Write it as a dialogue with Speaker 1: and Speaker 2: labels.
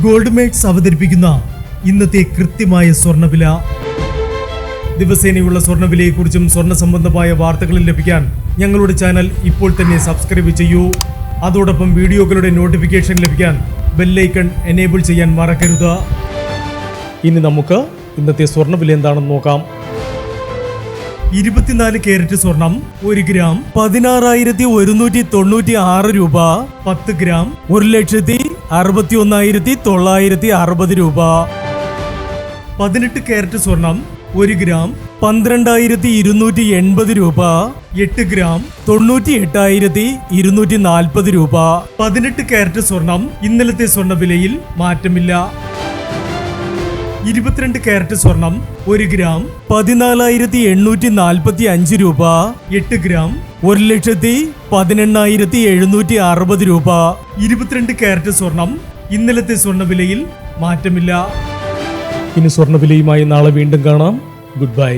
Speaker 1: Gold makes അവതരിപ്പിക്കുന്ന ഇന്നത്തെ കൃത്യമായ സ്വർണ്ണവില. ദിവസേനയുള്ള സ്വർണ്ണവിലയെക്കുറിച്ചും സ്വർണ്ണ സംബന്ധമായ വാർത്തകളും ലഭിക്കാൻ ഞങ്ങളുടെ ചാനൽ ഇപ്പോൾ തന്നെ സബ്സ്ക്രൈബ് ചെയ്യൂ. അതോടൊപ്പം വീഡിയോകളുടെ നോട്ടിഫിക്കേഷൻ ലഭിക്കാൻ ബെല്ലൈക്കൺ എനേബിൾ ചെയ്യാൻ മറക്കരുത്. ഇനി നമുക്ക് ഇന്നത്തെ സ്വർണ്ണവില എന്താണെന്ന് നോക്കാം. 24 കാരറ്റ് സ്വർണം 1 ഗ്രാം 16,196 രൂപ. 10 ഗ്രാം 1,61,960 രൂപ. 18 കാരറ്റ് സ്വർണം 1 ഗ്രാം 12,280 രൂപ. 8 ഗ്രാം 98,240 രൂപ. 18 കാരറ്റ് സ്വർണം ഇന്നലത്തെ സ്വർണ്ണവിലയിൽ മാറ്റമില്ല. 22 കാരറ്റ് സ്വർണം 1 ഗ്രാം 14,845 രൂപ. 8 ഗ്രാം 1,18,760 രൂപ. 22 കാരറ്റ് സ്വർണം ഇന്നലത്തെ സ്വർണ്ണവിലയിൽ മാറ്റമില്ല. ഇനി സ്വർണ്ണവിലയുമായി നാളെ വീണ്ടും കാണാം. Good bye.